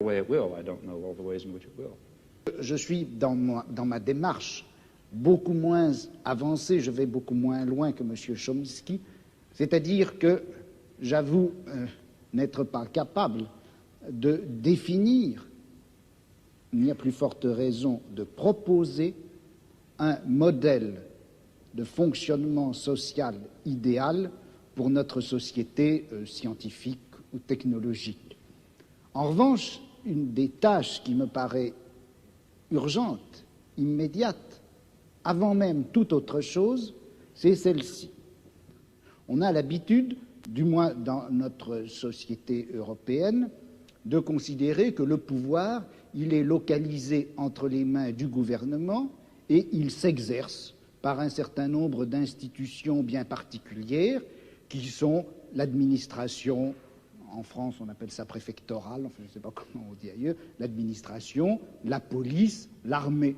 way it will. I don't know all the ways in which it will. Je suis dans ma démarche beaucoup moins avancée, je vais beaucoup moins loin que M. Chomsky, c'est-à-dire que j'avoue n'être pas capable de définir, il n'y a plus forte raison de proposer un modèle de fonctionnement social idéal pour notre société scientifique ou technologique. En revanche, une des tâches qui me paraît urgente, immédiate, avant même toute autre chose, c'est celle-ci. On a l'habitude, du moins dans notre société européenne, de considérer que le pouvoir, il est localisé entre les mains du gouvernement et il s'exerce par un certain nombre d'institutions bien particulières qui sont l'administration, en France on appelle ça préfectorale, enfin je ne sais pas comment on dit ailleurs, l'administration, la police, l'armée.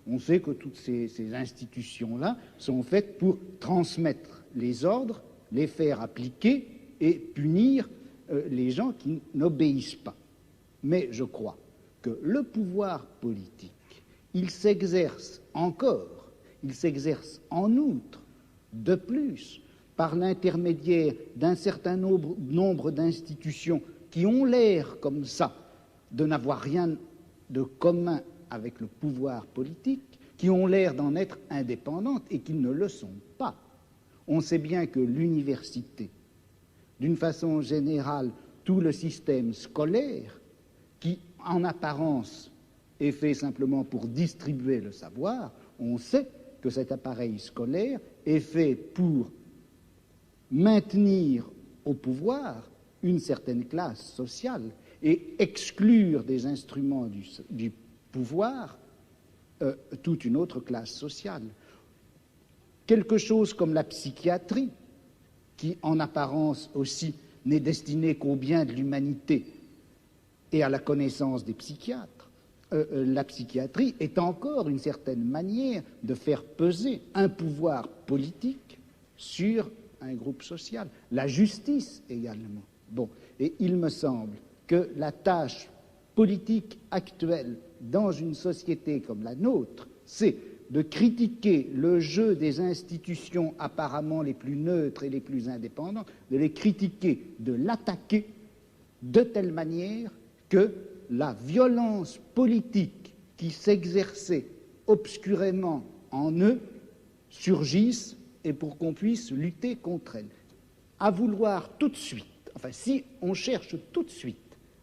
On sait que toutes ces institutions-là sont faites pour transmettre les ordres, les faire appliquer et punir les gens qui n'obéissent pas. Mais je crois que le pouvoir politique, il s'exerce encore, il s'exerce en outre, de plus, par l'intermédiaire d'un certain nombre d'institutions qui ont l'air, comme ça, de n'avoir rien de commun avec le pouvoir politique, qui ont l'air d'en être indépendantes et qui ne le sont pas. On sait bien que l'université, d'une façon générale, tout le système scolaire, qui, en apparence, est fait simplement pour distribuer le savoir, on sait que cet appareil scolaire est fait pour maintenir au pouvoir une certaine classe sociale et exclure des instruments du pouvoir toute une autre classe sociale. Quelque chose comme la psychiatrie, qui en apparence aussi n'est destinée qu'au bien de l'humanité et à la connaissance des psychiatres, la psychiatrie est encore une certaine manière de faire peser un pouvoir politique sur un groupe social. La justice également. Bon, et il me semble que la tâche politique actuelle dans une société comme la nôtre, c'est de critiquer le jeu des institutions apparemment les plus neutres et les plus indépendantes, de les critiquer, de l'attaquer de telle manière que la violence politique qui s'exerçait obscurément en eux surgisse et pour qu'on puisse lutter contre elle. À vouloir tout de suite, enfin si on cherche tout de suite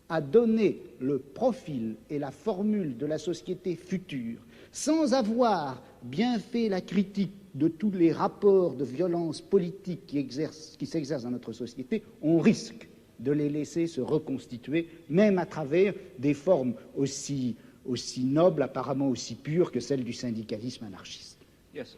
à donner le profil et la formule de la société future sans avoir bien fait la critique de tous les rapports de violence politique qui s'exercent dans notre société, on risque de les laisser se reconstituer, même à travers des formes aussi nobles, apparemment aussi pures que celles du syndicalisme anarchiste. Yes,